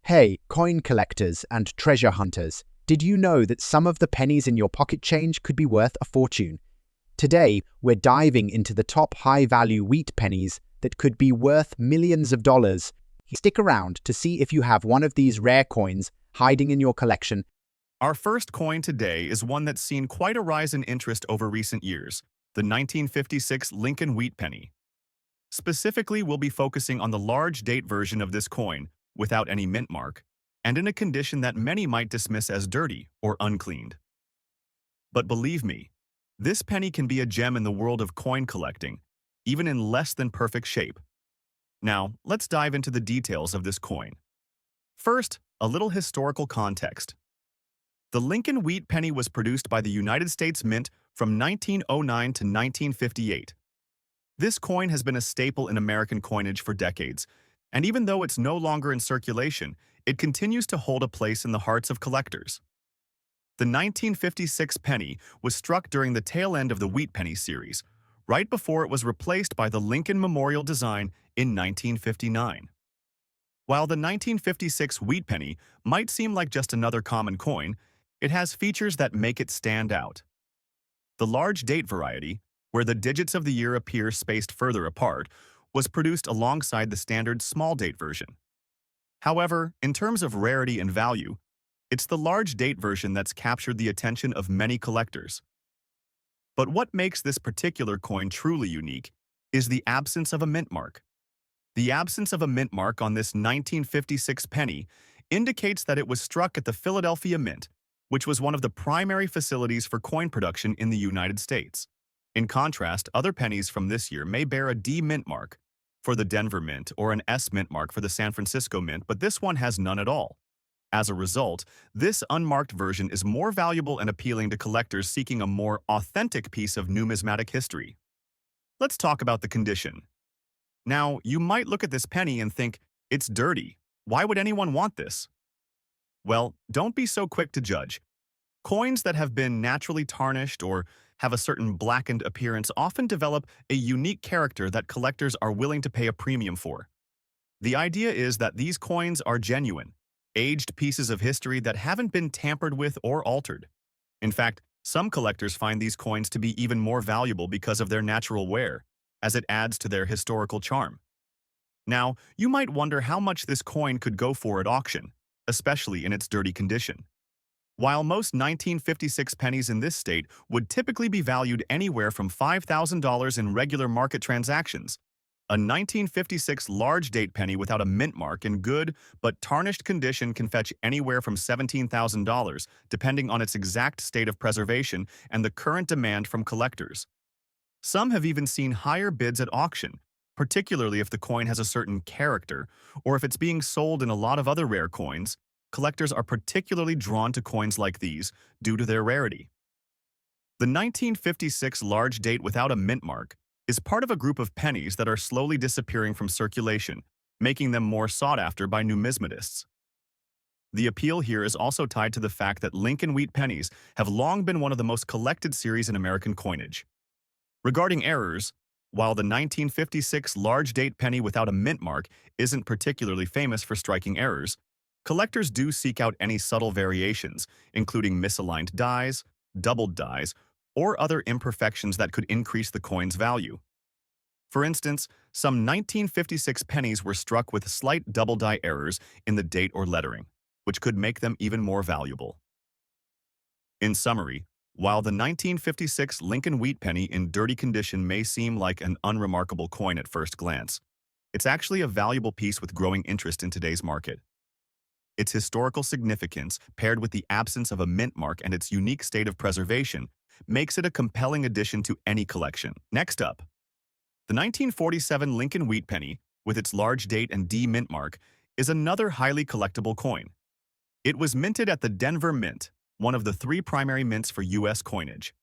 Hey, coin collectors and treasure hunters, did you know that some of the pennies in your pocket change could be worth a fortune? Today, we're diving into the top high-value wheat pennies that could be worth millions of dollars. Stick around to see if you have one of these rare coins hiding in your collection. Our first coin today is one that's seen quite a rise in interest over recent years, the 1956 Lincoln Wheat Penny. Specifically, we'll be focusing on the large date version of this coin, without any mint mark, and in a condition that many might dismiss as dirty or uncleaned. But believe me, this penny can be a gem in the world of coin collecting, even in less than perfect shape. Now, let's dive into the details of this coin. First, a little historical context. The Lincoln Wheat Penny was produced by the United States Mint from 1909 to 1958. This coin has been a staple in American coinage for decades, and even though it's no longer in circulation, it continues to hold a place in the hearts of collectors. The 1956 penny was struck during the tail end of the Wheat Penny series, right before it was replaced by the Lincoln Memorial design in 1959. While the 1956 Wheat Penny might seem like just another common coin, it has features that make it stand out. The large date variety, where the digits of the year appear spaced further apart, was produced alongside the standard small date version. However, in terms of rarity and value, it's the large date version that's captured the attention of many collectors. But what makes this particular coin truly unique is the absence of a mint mark. The absence of a mint mark on this 1956 penny indicates that it was struck at the Philadelphia Mint, which was one of the primary facilities for coin production in the United States. In contrast, other pennies from this year may bear a D mint mark for the Denver Mint or an S mint mark for the San Francisco Mint, but this one has none at all. As a result, this unmarked version is more valuable and appealing to collectors seeking a more authentic piece of numismatic history. Let's talk about the condition. Now, you might look at this penny and think, it's dirty. Why would anyone want this? Well, don't be so quick to judge. Coins that have been naturally tarnished or have a certain blackened appearance often develop a unique character that collectors are willing to pay a premium for. The idea is that these coins are genuine, aged pieces of history that haven't been tampered with or altered. In fact, some collectors find these coins to be even more valuable because of their natural wear, as it adds to their historical charm. Now, you might wonder how much this coin could go for at auction, especially in its dirty condition. While most 1956 pennies in this state would typically be valued anywhere from $5,000 in regular market transactions, a 1956 large date penny without a mint mark in good but tarnished condition can fetch anywhere from $17,000, depending on its exact state of preservation and the current demand from collectors. Some have even seen higher bids at auction, particularly if the coin has a certain character, or if it's being sold in a lot of other rare coins. Collectors are particularly drawn to coins like these due to their rarity. The 1956 large date without a mint mark is part of a group of pennies that are slowly disappearing from circulation, making them more sought after by numismatists. The appeal here is also tied to the fact that Lincoln Wheat pennies have long been one of the most collected series in American coinage. Regarding errors, while the 1956 large date penny without a mint mark isn't particularly famous for striking errors, collectors do seek out any subtle variations, including misaligned dies, doubled dies, or other imperfections that could increase the coin's value. For instance, some 1956 pennies were struck with slight double die errors in the date or lettering, which could make them even more valuable. In summary, while the 1956 Lincoln Wheat penny in dirty condition may seem like an unremarkable coin at first glance, it's actually a valuable piece with growing interest in today's market. Its historical significance, paired with the absence of a mint mark and its unique state of preservation, makes it a compelling addition to any collection. Next up, the 1947 Lincoln Wheat penny, with its large date and D mint mark, is another highly collectible coin. It was minted at the Denver Mint, one of the three primary mints for U.S. coinage.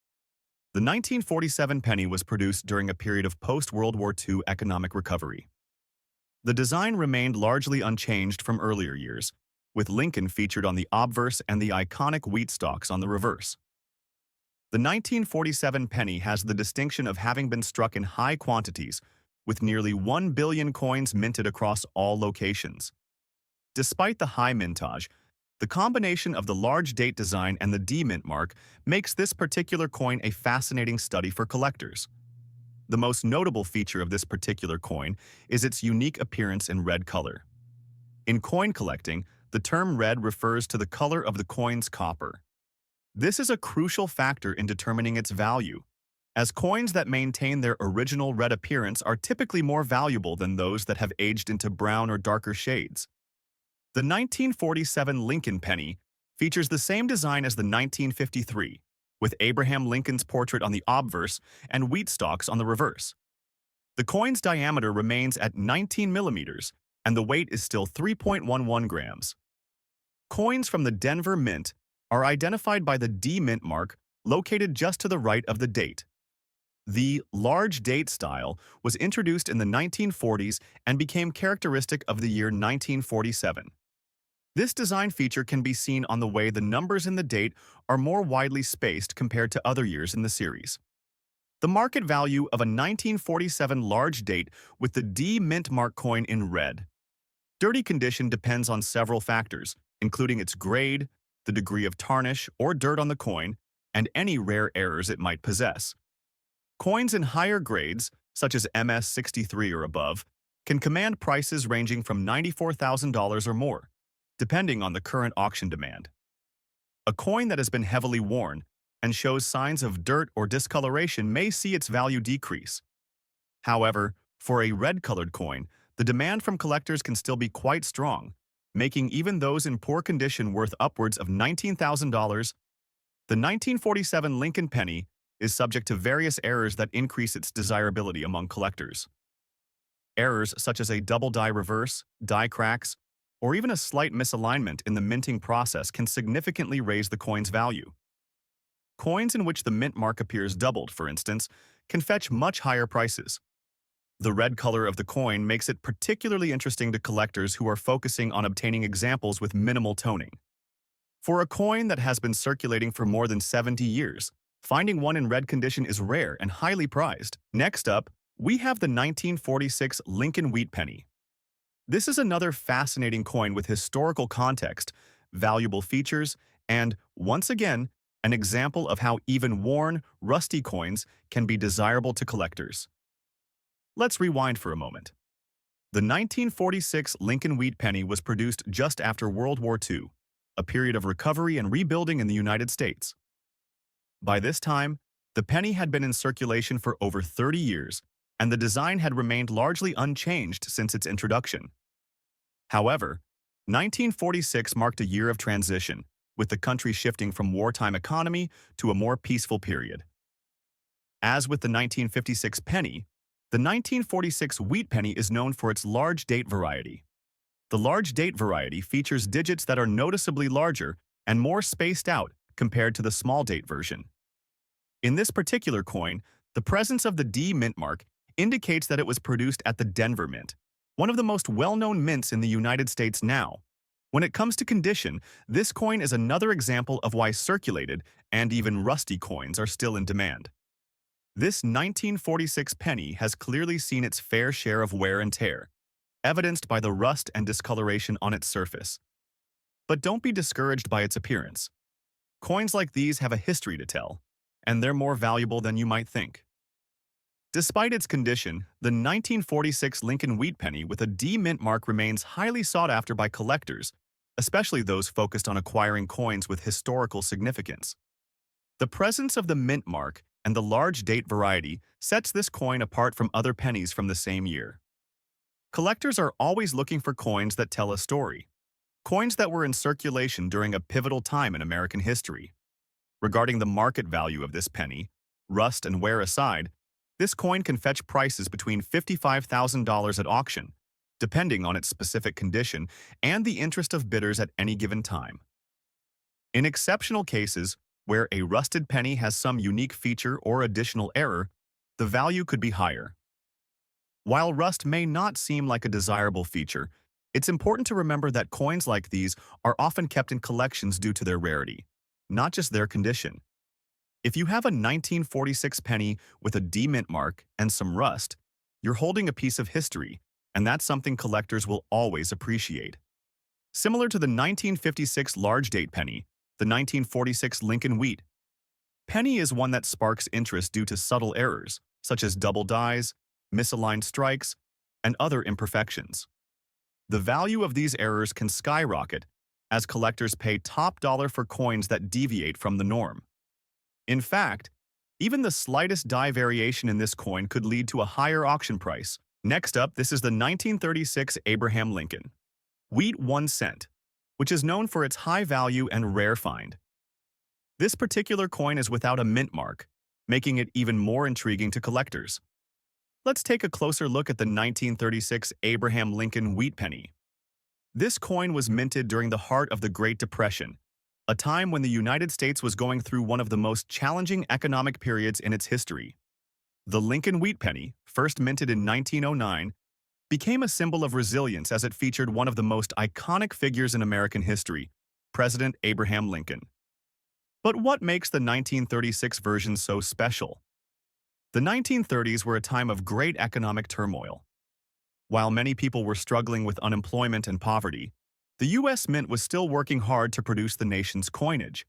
The 1947 penny was produced during a period of post-World War II economic recovery. The design remained largely unchanged from earlier years, with Lincoln featured on the obverse and the iconic wheat stalks on the reverse. The 1947 penny has the distinction of having been struck in high quantities, with nearly 1 billion coins minted across all locations. Despite the high mintage, the combination of the large date design and the D mint mark makes this particular coin a fascinating study for collectors. The most notable feature of this particular coin is its unique appearance in red color. In coin collecting, the term red refers to the color of the coin's copper. This is a crucial factor in determining its value, as coins that maintain their original red appearance are typically more valuable than those that have aged into brown or darker shades. The 1947 Lincoln penny features the same design as the 1953, with Abraham Lincoln's portrait on the obverse and wheat stalks on the reverse. The coin's diameter remains at 19 millimeters, and the weight is still 3.11 grams. Coins from the Denver Mint are identified by the D Mint mark located just to the right of the date. The large date style was introduced in the 1940s and became characteristic of the year 1947. This design feature can be seen on the way the numbers in the date are more widely spaced compared to other years in the series. The market value of a 1947 large date with the D Mint mark coin in red. Dirty condition depends on several factors, including its grade, the degree of tarnish or dirt on the coin, and any rare errors it might possess. Coins in higher grades, such as MS-63 or above, can command prices ranging from $94,000 or more, depending on the current auction demand. A coin that has been heavily worn and shows signs of dirt or discoloration may see its value decrease. However, for a red-colored coin, the demand from collectors can still be quite strong, making even those in poor condition worth upwards of $19,000. The 1947 Lincoln penny is subject to various errors that increase its desirability among collectors. Errors such as a double die reverse, die cracks, or even a slight misalignment in the minting process can significantly raise the coin's value. Coins in which the mint mark appears doubled, for instance, can fetch much higher prices. The red color of the coin makes it particularly interesting to collectors who are focusing on obtaining examples with minimal toning. For a coin that has been circulating for more than 70 years, finding one in red condition is rare and highly prized. Next up, we have the 1946 Lincoln Wheat Penny. This is another fascinating coin with historical context, valuable features, and, once again, an example of how even worn, rusty coins can be desirable to collectors. Let's rewind for a moment. The 1946 Lincoln Wheat Penny was produced just after World War II, a period of recovery and rebuilding in the United States. By this time, the penny had been in circulation for over 30 years, and the design had remained largely unchanged since its introduction. However, 1946 marked a year of transition, with the country shifting from wartime economy to a more peaceful period. As with the 1956 penny, the 1946 wheat penny is known for its large date variety. The large date variety features digits that are noticeably larger and more spaced out compared to the small date version. In this particular coin, the presence of the D Mint mark indicates that it was produced at the Denver Mint, one of the most well-known mints in the United States now. When it comes to condition, this coin is another example of why circulated and even rusty coins are still in demand. This 1946 penny has clearly seen its fair share of wear and tear, evidenced by the rust and discoloration on its surface. But don't be discouraged by its appearance. Coins like these have a history to tell, and they're more valuable than you might think. Despite its condition, the 1946 Lincoln Wheat Penny with a D Mint mark remains highly sought after by collectors, especially those focused on acquiring coins with historical significance. The presence of the mint mark and the large date variety sets this coin apart from other pennies from the same year. Collectors are always looking for coins that tell a story, coins that were in circulation during a pivotal time in American history. Regarding the market value of this penny, rust and wear aside, this coin can fetch prices between $55,000 at auction, depending on its specific condition and the interest of bidders at any given time. In exceptional cases, where a rusted penny has some unique feature or additional error, the value could be higher. While rust may not seem like a desirable feature, it's important to remember that coins like these are often kept in collections due to their rarity, not just their condition. If you have a 1946 penny with a D Mint mark and some rust, you're holding a piece of history, and that's something collectors will always appreciate. Similar to the 1956 large date penny, the 1946 Lincoln Wheat penny is one that sparks interest due to subtle errors, such as double dies, misaligned strikes, and other imperfections. The value of these errors can skyrocket as collectors pay top dollar for coins that deviate from the norm. In fact, even the slightest die variation in this coin could lead to a higher auction price. Next up, this is the 1936 Abraham Lincoln Wheat 1 cent, which is known for its high value and rare find. This particular coin is without a mint mark, making it even more intriguing to collectors. Let's take a closer look at the 1936 Abraham Lincoln Wheat penny. This coin was minted during the heart of the Great Depression, a time when the United States was going through one of the most challenging economic periods in its history. The Lincoln Wheat penny, first minted in 1909, became a symbol of resilience as it featured one of the most iconic figures in American history, President Abraham Lincoln. But what makes the 1936 version so special? The 1930s were a time of great economic turmoil. While many people were struggling with unemployment and poverty, the U.S. Mint was still working hard to produce the nation's coinage.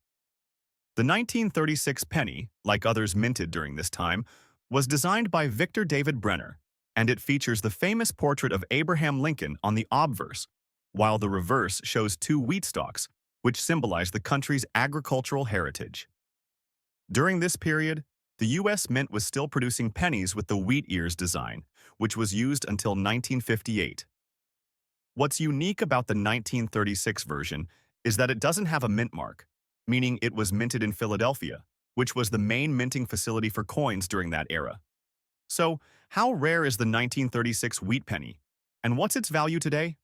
The 1936 penny, like others minted during this time, was designed by Victor David Brenner, and it features the famous portrait of Abraham Lincoln on the obverse, while the reverse shows two wheat stalks, which symbolize the country's agricultural heritage. During this period, the U.S. Mint was still producing pennies with the wheat ears design, which was used until 1958. What's unique about the 1936 version is that it doesn't have a mint mark, meaning it was minted in Philadelphia, which was the main minting facility for coins during that era. So, how rare is the 1936 wheat penny, and what's its value today?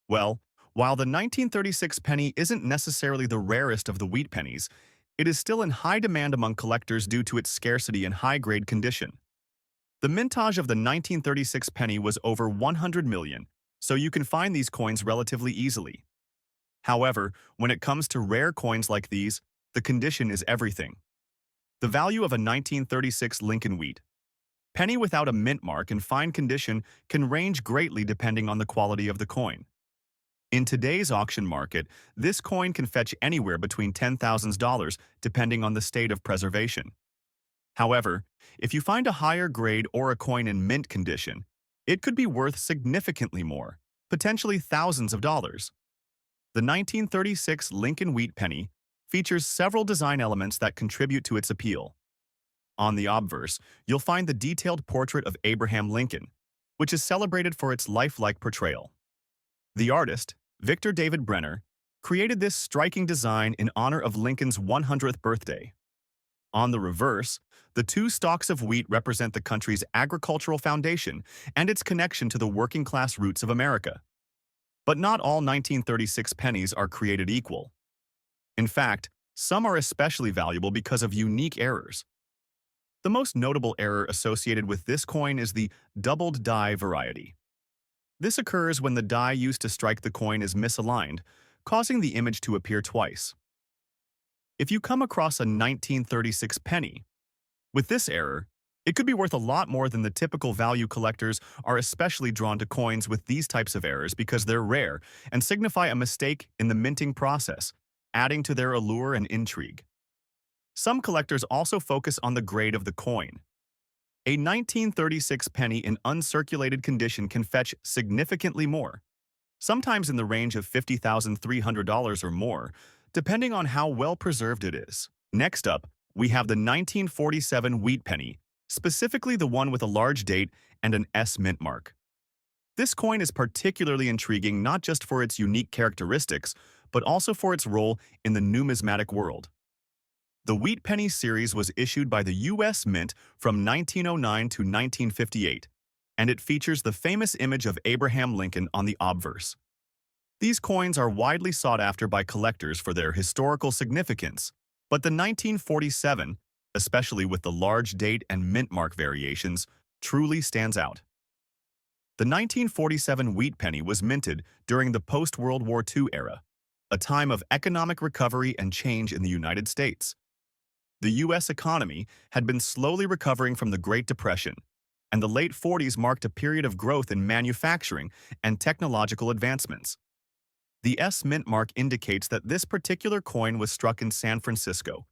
Well, while the 1936 penny isn't necessarily the rarest of the wheat pennies, it is still in high demand among collectors due to its scarcity and high-grade condition. The mintage of the 1936 penny was over 100 million, so you can find these coins relatively easily. However, when it comes to rare coins like these, the condition is everything. The value of a 1936 Lincoln Wheat penny without a mint mark in fine condition can range greatly depending on the quality of the coin. In today's auction market, this coin can fetch anywhere between $10,000 depending on the state of preservation. However, if you find a higher grade or a coin in mint condition, it could be worth significantly more, potentially thousands of dollars. The 1936 Lincoln Wheat penny features several design elements that contribute to its appeal. On the obverse, you'll find the detailed portrait of Abraham Lincoln, which is celebrated for its lifelike portrayal. The artist, Victor David Brenner, created this striking design in honor of Lincoln's 100th birthday. On the reverse, the two stalks of wheat represent the country's agricultural foundation and its connection to the working-class roots of America. But not all 1936 pennies are created equal. In fact, some are especially valuable because of unique errors. The most notable error associated with this coin is the doubled die variety. This occurs when the die used to strike the coin is misaligned, causing the image to appear twice. If you come across a 1936 penny with this error, it could be worth a lot more than the typical value. Collectors are especially drawn to coins with these types of errors because they're rare and signify a mistake in the minting process, adding to their allure and intrigue. Some collectors also focus on the grade of the coin. A 1936 penny in uncirculated condition can fetch significantly more, sometimes in the range of $50,300 or more, depending on how well preserved it is. Next up, we have the 1947 wheat penny, specifically the one with a large date and an S mint mark. This coin is particularly intriguing not just for its unique characteristics, but also for its role in the numismatic world. The Wheat Penny series was issued by the U.S. Mint from 1909 to 1958, and it features the famous image of Abraham Lincoln on the obverse. These coins are widely sought after by collectors for their historical significance, but the 1947, especially with the large date and mint mark variations, truly stands out. The 1947 Wheat Penny was minted during the post-World War II era, a time of economic recovery and change in the United States. The U.S. economy had been slowly recovering from the Great Depression, and the late 40s marked a period of growth in manufacturing and technological advancements. The S mint mark indicates that this particular coin was struck in San Francisco,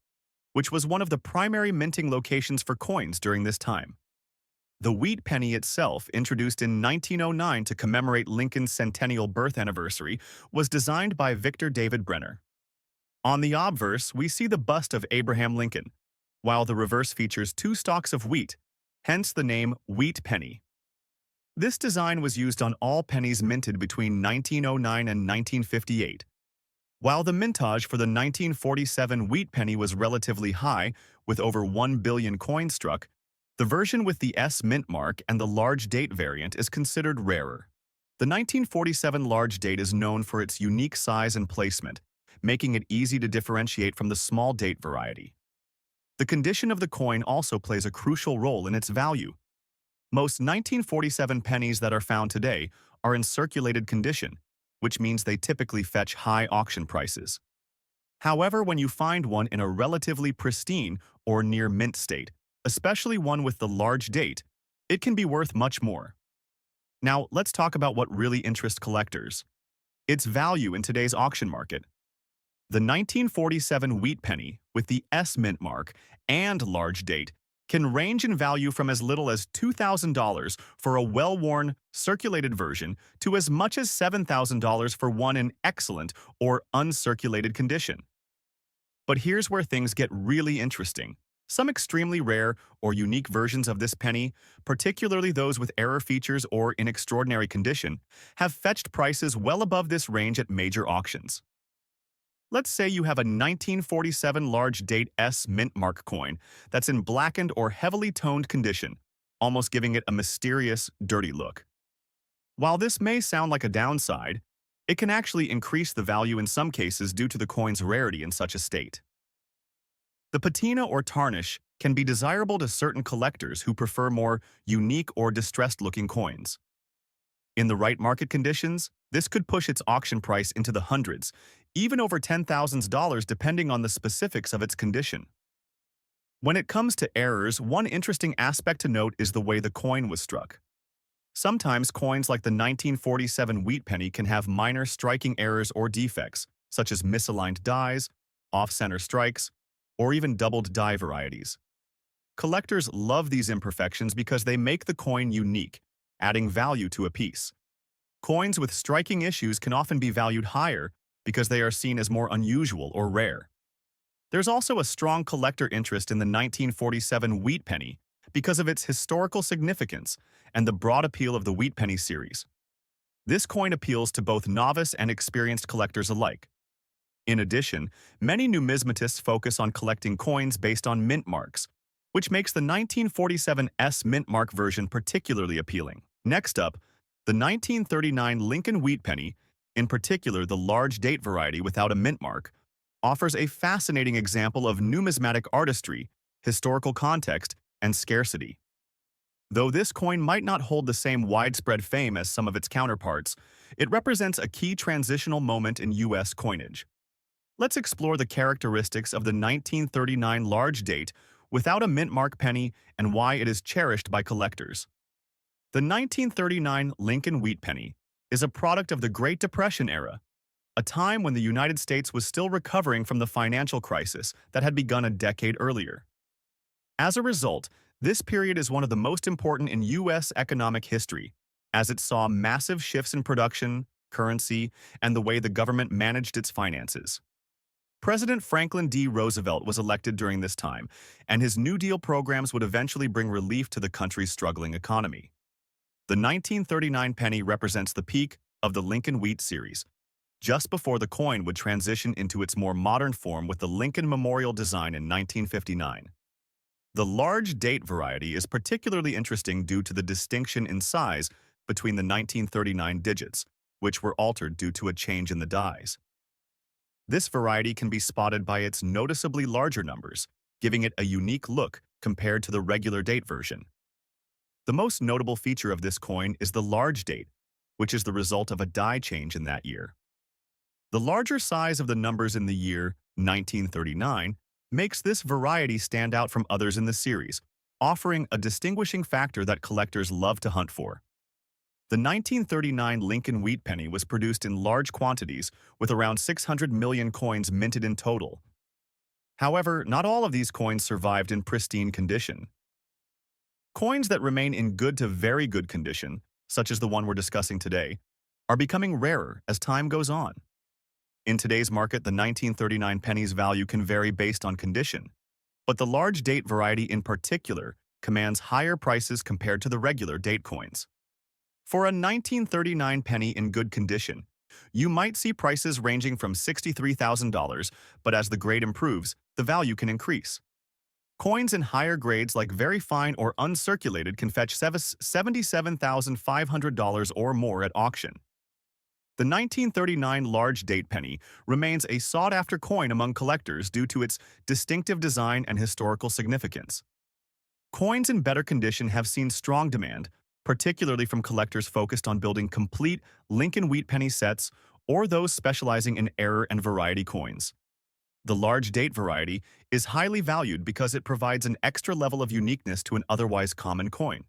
which was one of the primary minting locations for coins during this time. The wheat penny itself, introduced in 1909 to commemorate Lincoln's centennial birth anniversary, was designed by Victor David Brenner. On the obverse, we see the bust of Abraham Lincoln, while the reverse features two stalks of wheat, hence the name wheat penny. This design was used on all pennies minted between 1909 and 1958. While the mintage for the 1947 wheat penny was relatively high, with over 1 billion coins struck, the version with the S mint mark and the large date variant is considered rarer. The 1947 large date is known for its unique size and placement, making it easy to differentiate from the small date variety. The condition of the coin also plays a crucial role in its value. Most 1947 pennies that are found today are in circulated condition, which means they typically fetch high auction prices. However, when you find one in a relatively pristine or near mint state, especially one with the large date, it can be worth much more. Now, let's talk about what really interests collectors: its value in today's auction market. The 1947 wheat penny, with the S mint mark and large date, can range in value from as little as $2,000 for a well-worn, circulated version to as much as $7,000 for one in excellent or uncirculated condition. But here's where things get really interesting. Some extremely rare or unique versions of this penny, particularly those with error features or in extraordinary condition, have fetched prices well above this range at major auctions. Let's say you have a 1947 large date S mint mark coin that's in blackened or heavily toned condition, almost giving it a mysterious, dirty look. While this may sound like a downside, it can actually increase the value in some cases due to the coin's rarity in such a state. The patina or tarnish can be desirable to certain collectors who prefer more unique or distressed-looking coins. In the right market conditions, this could push its auction price into the hundreds, even over $10,000 depending on the specifics of its condition. When it comes to errors, one interesting aspect to note is the way the coin was struck. Sometimes coins like the 1947 wheat penny can have minor striking errors or defects, such as misaligned dies, off-center strikes, or even doubled die varieties. Collectors love these imperfections because they make the coin unique, adding value to a piece. Coins with striking issues can often be valued higher because they are seen as more unusual or rare. There's also a strong collector interest in the 1947 wheat penny because of its historical significance and the broad appeal of the wheat penny series. This coin appeals to both novice and experienced collectors alike. In addition, many numismatists focus on collecting coins based on mint marks, which makes the 1947 S mint mark version particularly appealing. Next up, the 1939 Lincoln wheat penny, in particular the large date variety without a mint mark, offers a fascinating example of numismatic artistry, historical context, and scarcity. Though this coin might not hold the same widespread fame as some of its counterparts, it represents a key transitional moment in U.S. coinage. Let's explore the characteristics of the 1939 large date without a mint mark penny and why it is cherished by collectors. The 1939 Lincoln wheat penny is a product of the Great Depression era, a time when the United States was still recovering from the financial crisis that had begun a decade earlier. As a result, this period is one of the most important in U.S. economic history, as it saw massive shifts in production, currency, and the way the government managed its finances. President Franklin D. Roosevelt was elected during this time, and his New Deal programs would eventually bring relief to the country's struggling economy. The 1939 penny represents the peak of the Lincoln Wheat series, just before the coin would transition into its more modern form with the Lincoln Memorial design in 1959. The large date variety is particularly interesting due to the distinction in size between the 1939 digits, which were altered due to a change in the dies. This variety can be spotted by its noticeably larger numbers, giving it a unique look compared to the regular date version. The most notable feature of this coin is the large date, which is the result of a die change in that year. The larger size of the numbers in the year 1939 makes this variety stand out from others in the series, offering a distinguishing factor that collectors love to hunt for. The 1939 Lincoln wheat penny was produced in large quantities, with around 600 million coins minted in total. However, not all of these coins survived in pristine condition. Coins that remain in good to very good condition, such as the one we're discussing today, are becoming rarer as time goes on. In today's market, the 1939 penny's value can vary based on condition, but the large date variety in particular commands higher prices compared to the regular date coins. For a 1939 penny in good condition, you might see prices ranging from $63,000, but as the grade improves, the value can increase. Coins in higher grades like very fine or uncirculated can fetch $77,500 or more at auction. The 1939 large date penny remains a sought-after coin among collectors due to its distinctive design and historical significance. Coins in better condition have seen strong demand, particularly from collectors focused on building complete Lincoln wheat penny sets or those specializing in error and variety coins. The large date variety is highly valued because it provides an extra level of uniqueness to an otherwise common coin.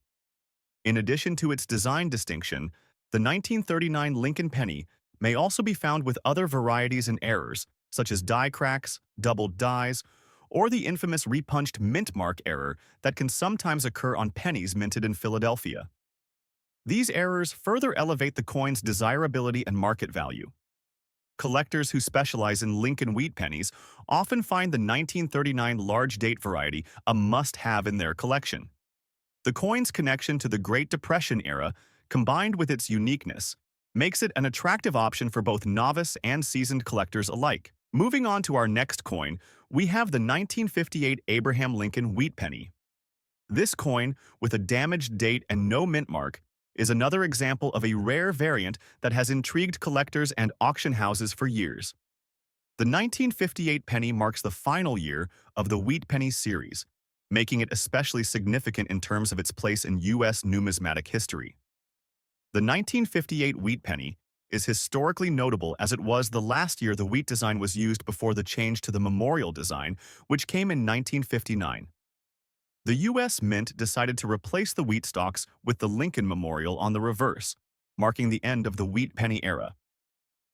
In addition to its design distinction, the 1939 Lincoln penny may also be found with other varieties and errors, such as die cracks, doubled dies, or the infamous repunched mint mark error that can sometimes occur on pennies minted in Philadelphia. These errors further elevate the coin's desirability and market value. Collectors who specialize in Lincoln wheat pennies often find the 1939 large date variety a must-have in their collection. The coin's connection to the Great Depression era, combined with its uniqueness, makes it an attractive option for both novice and seasoned collectors alike. Moving on to our next coin, we have the 1958 Abraham Lincoln wheat penny. This coin, with a damaged date and no mint mark, is another example of a rare variant that has intrigued collectors and auction houses for years. The 1958 penny marks the final year of the Wheat Penny series, making it especially significant in terms of its place in U.S. numismatic history. The 1958 wheat penny is historically notable as it was the last year the wheat design was used before the change to the memorial design, which came in 1959. The U.S. Mint decided to replace the wheat stalks with the Lincoln Memorial on the reverse, marking the end of the wheat penny era.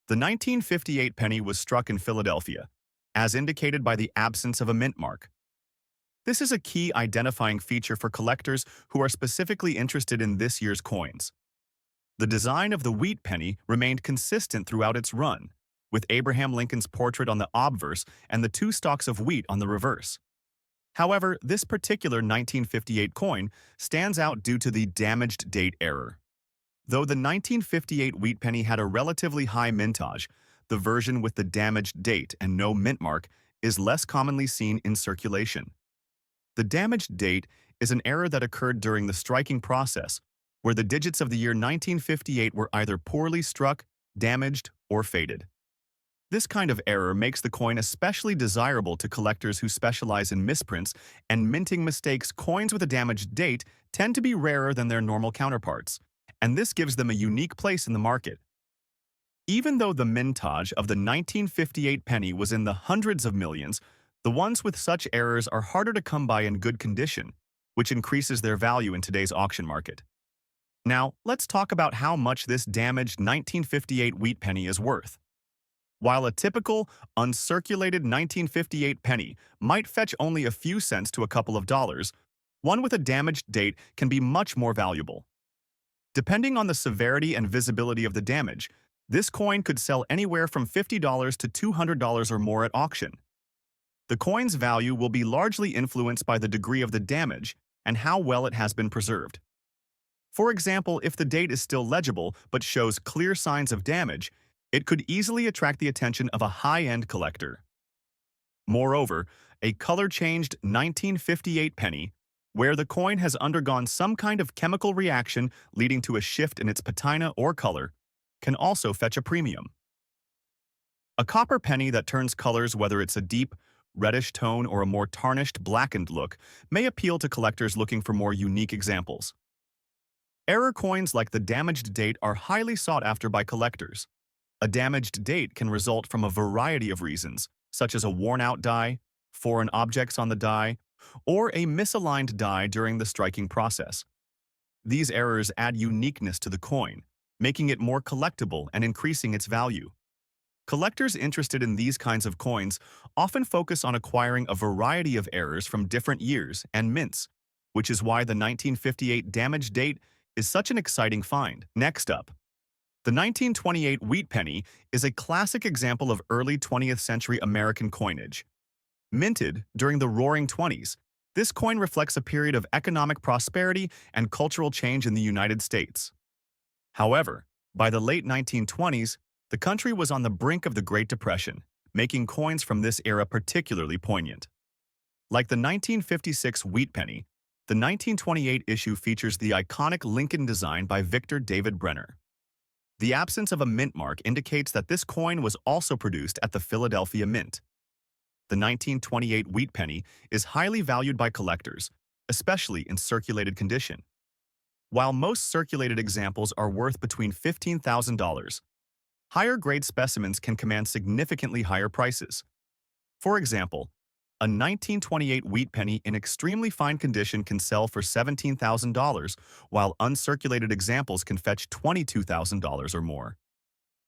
The 1958 penny was struck in Philadelphia, as indicated by the absence of a mint mark. This is a key identifying feature for collectors who are specifically interested in this year's coins. The design of the wheat penny remained consistent throughout its run, with Abraham Lincoln's portrait on the obverse and the two stalks of wheat on the reverse. However, this particular 1958 coin stands out due to the damaged date error. Though the 1958 wheat penny had a relatively high mintage, the version with the damaged date and no mint mark is less commonly seen in circulation. The damaged date is an error that occurred during the striking process, where the digits of the year 1958 were either poorly struck, damaged, or faded. This kind of error makes the coin especially desirable to collectors who specialize in misprints and minting mistakes. Coins with a damaged date tend to be rarer than their normal counterparts, and this gives them a unique place in the market. Even though the mintage of the 1958 penny was in the hundreds of millions, the ones with such errors are harder to come by in good condition, which increases their value in today's auction market. Now, let's talk about how much this damaged 1958 wheat penny is worth. While a typical, uncirculated 1958 penny might fetch only a few cents to a couple of dollars, one with a damaged date can be much more valuable. Depending on the severity and visibility of the damage, this coin could sell anywhere from $50 to $200 or more at auction. The coin's value will be largely influenced by the degree of the damage and how well it has been preserved. For example, if the date is still legible but shows clear signs of damage, it could easily attract the attention of a high-end collector. Moreover, a color-changed 1958 penny, where the coin has undergone some kind of chemical reaction leading to a shift in its patina or color, can also fetch a premium. A copper penny that turns colors, whether it's a deep, reddish tone or a more tarnished, blackened look, may appeal to collectors looking for more unique examples. Error coins like the damaged date are highly sought after by collectors. A damaged date can result from a variety of reasons, such as a worn-out die, foreign objects on the die, or a misaligned die during the striking process. These errors add uniqueness to the coin, making it more collectible and increasing its value. Collectors interested in these kinds of coins often focus on acquiring a variety of errors from different years and mints, which is why the 1958 damage date is such an exciting find. Next up, the 1928 wheat penny is a classic example of early 20th century American coinage. Minted during the Roaring Twenties, this coin reflects a period of economic prosperity and cultural change in the United States. However, by the late 1920s, the country was on the brink of the Great Depression, making coins from this era particularly poignant. Like the 1956 wheat penny, the 1928 issue features the iconic Lincoln design by Victor David Brenner. The absence of a mint mark indicates that this coin was also produced at the Philadelphia Mint. The 1928 wheat penny is highly valued by collectors, especially in circulated condition. While most circulated examples are worth between $15,000, higher-grade specimens can command significantly higher prices. For example, a 1928 wheat penny in extremely fine condition can sell for $17,000, while uncirculated examples can fetch $22,000 or more.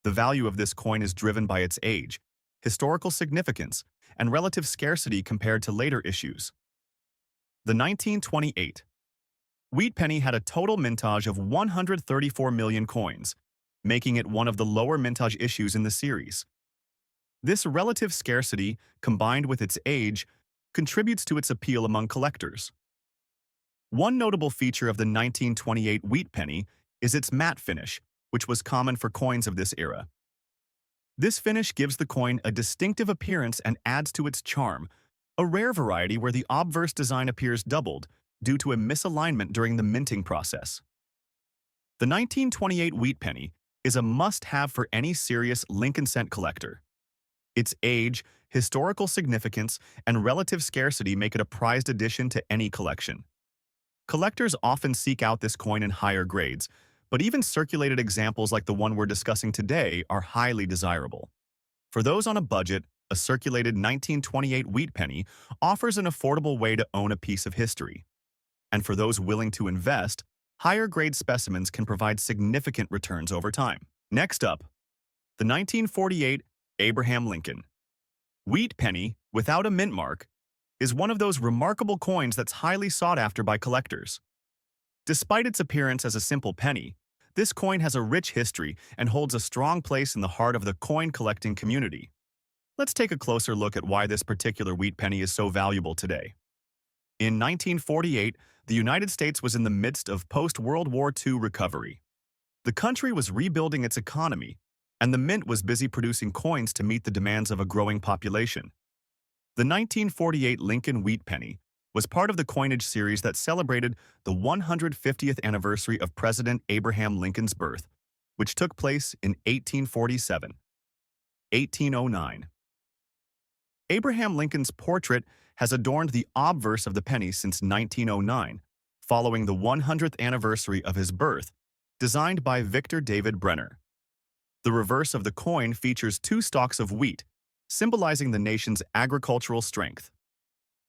The value of this coin is driven by its age, historical significance, and relative scarcity compared to later issues. The 1928 wheat penny had a total mintage of 134 million coins, making it one of the lower mintage issues in the series. This relative scarcity, combined with its age, contributes to its appeal among collectors. One notable feature of the 1928 wheat penny is its matte finish, which was common for coins of this era. This finish gives the coin a distinctive appearance and adds to its charm, a rare variety where the obverse design appears doubled due to a misalignment during the minting process. The 1928 wheat penny is a must-have for any serious Lincoln cent collector. Its age, historical significance, and relative scarcity make it a prized addition to any collection. Collectors often seek out this coin in higher grades, but even circulated examples like the one we're discussing today are highly desirable. For those on a budget, a circulated 1928 wheat penny offers an affordable way to own a piece of history. And for those willing to invest, higher-grade specimens can provide significant returns over time. Next up, the 1948 Abraham Lincoln wheat penny without a mint mark is one of those remarkable coins that's highly sought after by collectors. Despite its appearance as a simple penny, this coin has a rich history and holds a strong place in the heart of the coin-collecting community. Let's take a closer look at why this particular wheat penny is so valuable today. In 1948, the United States was in the midst of post-World War II recovery. The country was rebuilding its economy, and the mint was busy producing coins to meet the demands of a growing population. The 1948 Lincoln wheat penny was part of the coinage series that celebrated the 150th anniversary of President Abraham Lincoln's birth, which took place in 1847. 1809. Abraham Lincoln's portrait has adorned the obverse of the penny since 1909, following the 100th anniversary of his birth, designed by Victor David Brenner. The reverse of the coin features two stalks of wheat, symbolizing the nation's agricultural strength.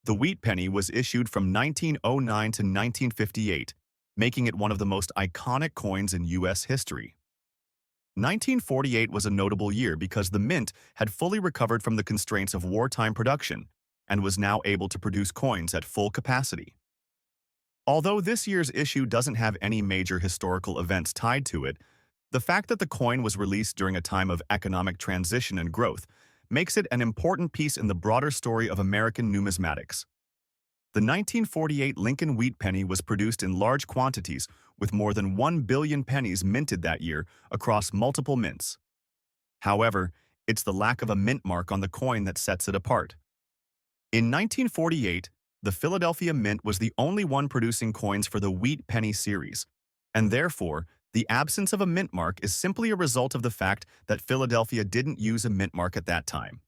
The wheat penny was issued from 1909 to 1958, making it one of the most iconic coins in U.S. history. 1948 was a notable year because the mint had fully recovered from the constraints of wartime production and was now able to produce coins at full capacity. Although this year's issue doesn't have any major historical events tied to it, the fact that the coin was released during a time of economic transition and growth makes it an important piece in the broader story of American numismatics. The 1948 Lincoln wheat penny was produced in large quantities, with more than 1 billion pennies minted that year across multiple mints. However, it's the lack of a mint mark on the coin that sets it apart. In 1948, the Philadelphia Mint was the only one producing coins for the wheat penny series, and therefore, the absence of a mint mark is simply a result of the fact that Philadelphia didn't use a mint mark at that time.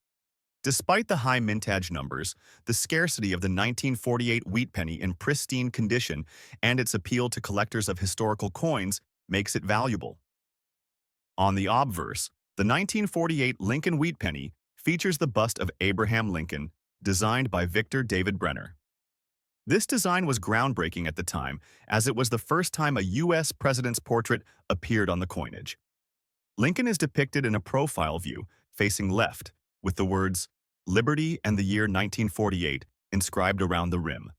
Despite the high mintage numbers, the scarcity of the 1948 wheat penny in pristine condition and its appeal to collectors of historical coins makes it valuable. On the obverse, the 1948 Lincoln wheat penny features the bust of Abraham Lincoln, designed by Victor David Brenner. This design was groundbreaking at the time, as it was the first time a U.S. president's portrait appeared on the coinage. Lincoln is depicted in a profile view, facing left, with the words, "Liberty and the year 1948" inscribed around the rim.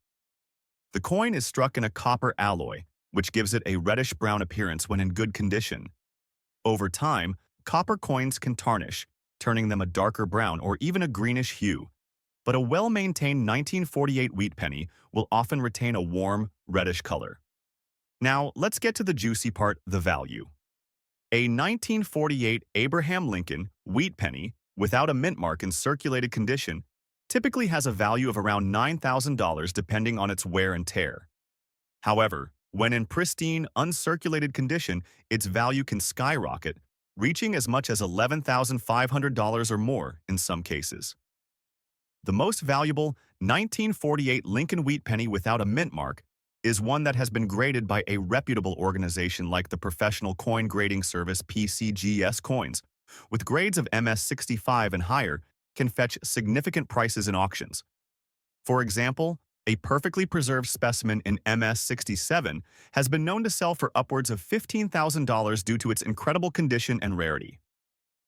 The coin is struck in a copper alloy, which gives it a reddish-brown appearance when in good condition. Over time, copper coins can tarnish, turning them a darker brown or even a greenish hue, but a well-maintained 1948 wheat penny will often retain a warm, reddish color. Now, let's get to the juicy part, the value. A 1948 Abraham Lincoln wheat penny, without a mint mark in circulated condition, typically has a value of around $9,000 depending on its wear and tear. However, when in pristine, uncirculated condition, its value can skyrocket, reaching as much as $11,500 or more in some cases. The most valuable 1948 Lincoln wheat penny without a mint mark is one that has been graded by a reputable organization like the professional coin grading service PCGS Coins, with grades of MS65 and higher, can fetch significant prices in auctions. For example, a perfectly preserved specimen in MS67 has been known to sell for upwards of $15,000 due to its incredible condition and rarity.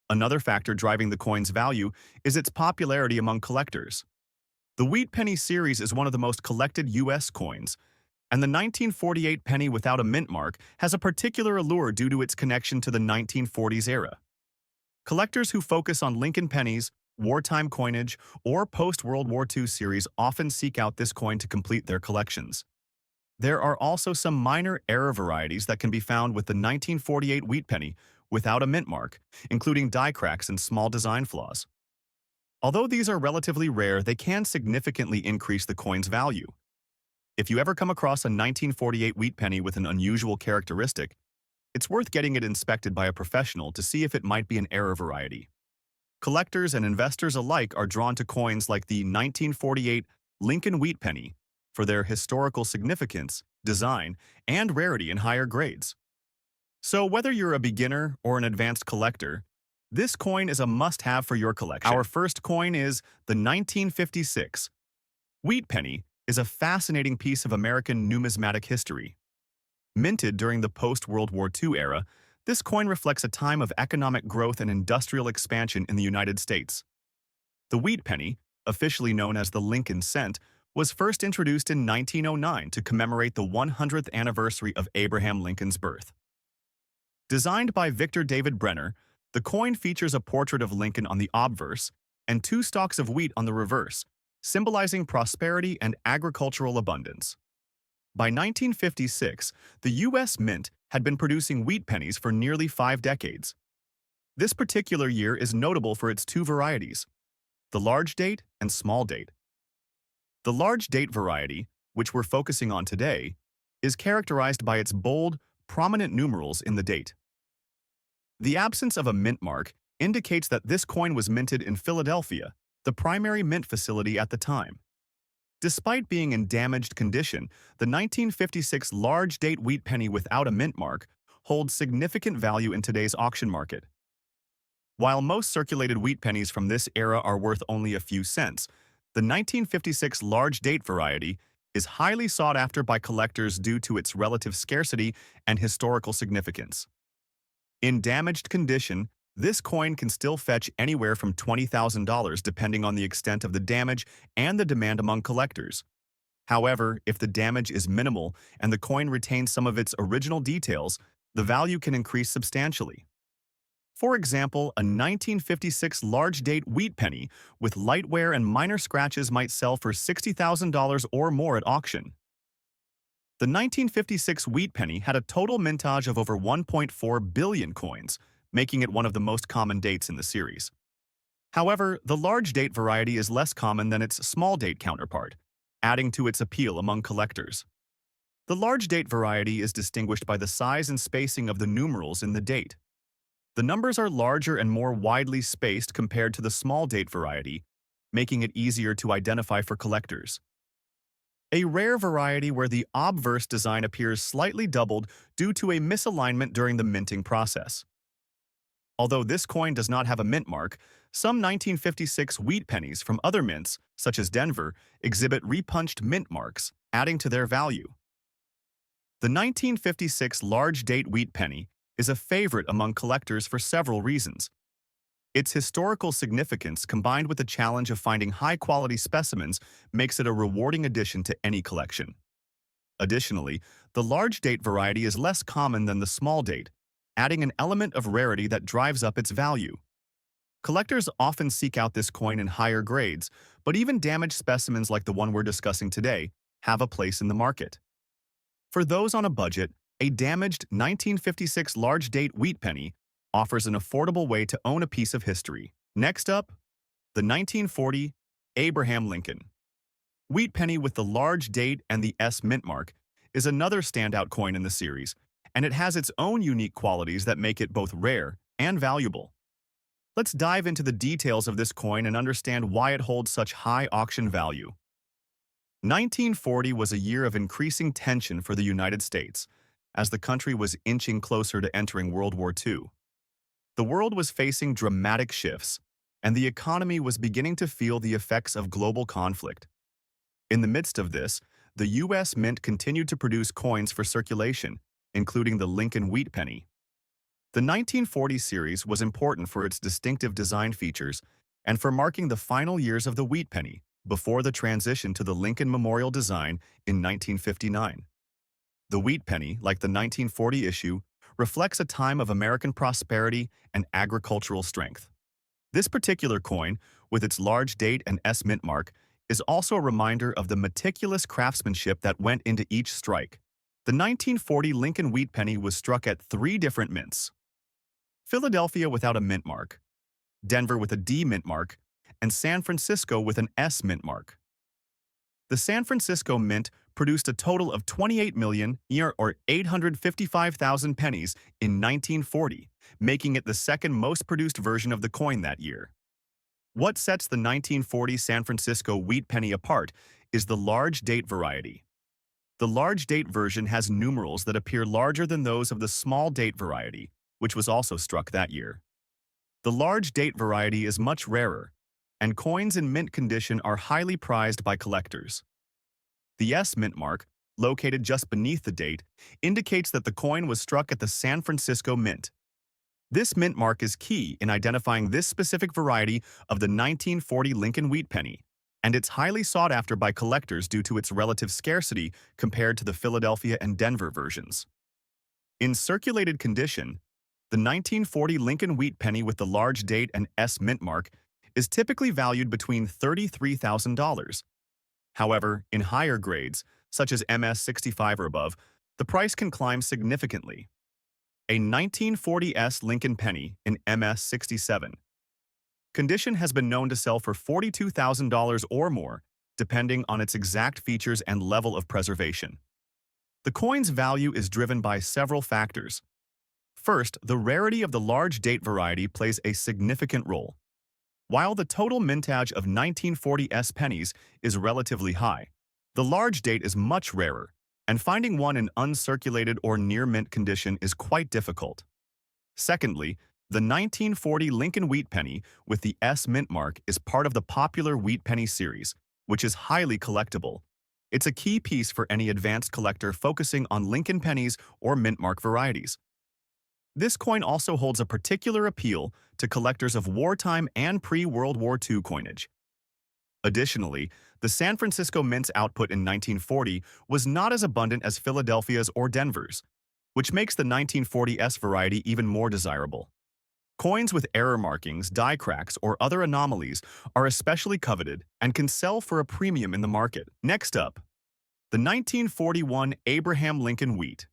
Another factor driving the coin's value is its popularity among collectors. The wheat penny series is one of the most collected U.S. coins, and the 1948 penny without a mint mark has a particular allure due to its connection to the 1940s era. Collectors who focus on Lincoln pennies, wartime coinage, or post-World War II series often seek out this coin to complete their collections. There are also some minor error varieties that can be found with the 1948 wheat penny without a mint mark, including die cracks and small design flaws. Although these are relatively rare, they can significantly increase the coin's value. If you ever come across a 1948 wheat penny with an unusual characteristic, it's worth getting it inspected by a professional to see if it might be an error variety. Collectors and investors alike are drawn to coins like the 1948 Lincoln wheat penny for their historical significance, design, and rarity in higher grades. So whether you're a beginner or an advanced collector, this coin is a must-have for your collection. Our first coin is the 1956 wheat penny is a fascinating piece of American numismatic history. Minted during the post-World War II era, this coin reflects a time of economic growth and industrial expansion in the United States. The wheat penny, officially known as the Lincoln cent, was first introduced in 1909 to commemorate the 100th anniversary of Abraham Lincoln's birth. Designed by Victor David Brenner, the coin features a portrait of Lincoln on the obverse and two stalks of wheat on the reverse, symbolizing prosperity and agricultural abundance. By 1956, the U.S. Mint had been producing wheat pennies for nearly 5 decades. This particular year is notable for its two varieties, the large date and small date. The large date variety, which we're focusing on today, is characterized by its bold, prominent numerals in the date. The absence of a mint mark indicates that this coin was minted in Philadelphia, the primary mint facility at the time. Despite being in damaged condition, the 1956 large date wheat penny without a mint mark holds significant value in today's auction market. While most circulated wheat pennies from this era are worth only a few cents, the 1956 large date variety is highly sought after by collectors due to its relative scarcity and historical significance. In damaged condition, this coin can still fetch anywhere from $20,000 depending on the extent of the damage and the demand among collectors. However, if the damage is minimal and the coin retains some of its original details, the value can increase substantially. For example, a 1956 large date wheat penny with light wear and minor scratches might sell for $60,000 or more at auction. The 1956 wheat penny had a total mintage of over 1.4 billion coins, making it one of the most common dates in the series. However, the large date variety is less common than its small date counterpart, adding to its appeal among collectors. The large date variety is distinguished by the size and spacing of the numerals in the date. The numbers are larger and more widely spaced compared to the small date variety, making it easier to identify for collectors. A rare variety where the obverse design appears slightly doubled due to a misalignment during the minting process. Although this coin does not have a mint mark, some 1956 wheat pennies from other mints, such as Denver, exhibit repunched mint marks, adding to their value. The 1956 large-date wheat penny is a favorite among collectors for several reasons. Its historical significance, combined with the challenge of finding high-quality specimens, makes it a rewarding addition to any collection. Additionally, the large-date variety is less common than the small-date, adding an element of rarity that drives up its value. Collectors often seek out this coin in higher grades, but even damaged specimens like the one we're discussing today have a place in the market. For those on a budget, a damaged 1956 large-date wheat penny offers an affordable way to own a piece of history. Next up, the 1940 Abraham Lincoln wheat penny with the large date and the S mint mark is another standout coin in the series, and it has its own unique qualities that make it both rare and valuable. Let's dive into the details of this coin and understand why it holds such high auction value. 1940 was a year of increasing tension for the United States, as the country was inching closer to entering World War II. The world was facing dramatic shifts, and the economy was beginning to feel the effects of global conflict. In the midst of this, the U.S. Mint continued to produce coins for circulation, including the Lincoln wheat penny. The 1940 series was important for its distinctive design features and for marking the final years of the wheat penny before the transition to the Lincoln Memorial design in 1959. The wheat penny, like the 1940 issue, reflects a time of American prosperity and agricultural strength. This particular coin, with its large date and S mint mark, is also a reminder of the meticulous craftsmanship that went into each strike. The 1940 Lincoln wheat penny was struck at 3 different mints: Philadelphia without a mint mark, Denver with a D mint mark, and San Francisco with an S mint mark. The San Francisco Mint produced a total of 28 million, or 855,000 pennies in 1940, making it the second most produced version of the coin that year. What sets the 1940 San Francisco wheat penny apart is the large date variety. The large date version has numerals that appear larger than those of the small date variety, which was also struck that year. The large date variety is much rarer, and coins in mint condition are highly prized by collectors. The S mint mark, located just beneath the date, indicates that the coin was struck at the San Francisco Mint. This mint mark is key in identifying this specific variety of the 1940 Lincoln wheat penny, and it's highly sought after by collectors due to its relative scarcity compared to the Philadelphia and Denver versions. In circulated condition, the 1940 Lincoln wheat penny with the large date and S mint mark is typically valued between $33,000. However, in higher grades, such as MS-65 or above, the price can climb significantly. A 1940 S Lincoln penny in MS-67 condition has been known to sell for $42,000 or more, depending on its exact features and level of preservation. The coin's value is driven by several factors. First, the rarity of the large date variety plays a significant role. While the total mintage of 1940 S pennies is relatively high, the large date is much rarer, and finding one in uncirculated or near-mint condition is quite difficult. Secondly, the 1940 Lincoln wheat penny with the S mint mark is part of the popular wheat penny series, which is highly collectible. It's a key piece for any advanced collector focusing on Lincoln pennies or mint mark varieties. This coin also holds a particular appeal to collectors of wartime and pre-World War II coinage. Additionally, the San Francisco Mint's output in 1940 was not as abundant as Philadelphia's or Denver's, which makes the 1940 S variety even more desirable. Coins with error markings, die cracks, or other anomalies are especially coveted and can sell for a premium in the market. Next up, the 1941 Abraham Lincoln wheat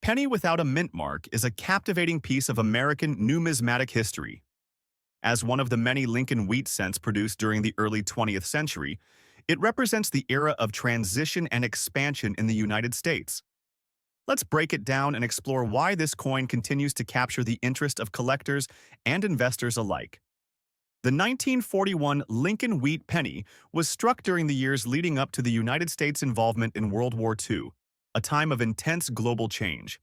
penny without a mint mark is a captivating piece of American numismatic history. As one of the many Lincoln wheat cents produced during the early 20th century, it represents the era of transition and expansion in the United States. Let's break it down and explore why this coin continues to capture the interest of collectors and investors alike. The 1941 Lincoln wheat penny was struck during the years leading up to the United States' involvement in World War II, a time of intense global change.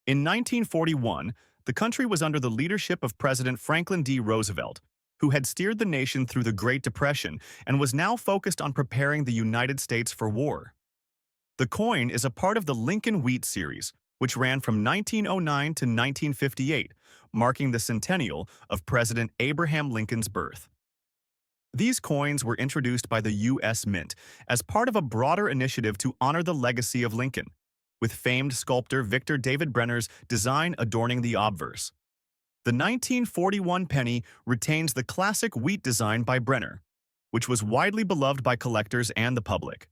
In 1941, the country was under the leadership of President Franklin D. Roosevelt, who had steered the nation through the Great Depression and was now focused on preparing the United States for war. The coin is a part of the Lincoln Wheat series, which ran from 1909 to 1958, marking the centennial of President Abraham Lincoln's birth. These coins were introduced by the U.S. Mint as part of a broader initiative to honor the legacy of Lincoln, with famed sculptor Victor David Brenner's design adorning the obverse. The 1941 penny retains the classic wheat design by Brenner, which was widely beloved by collectors and the public.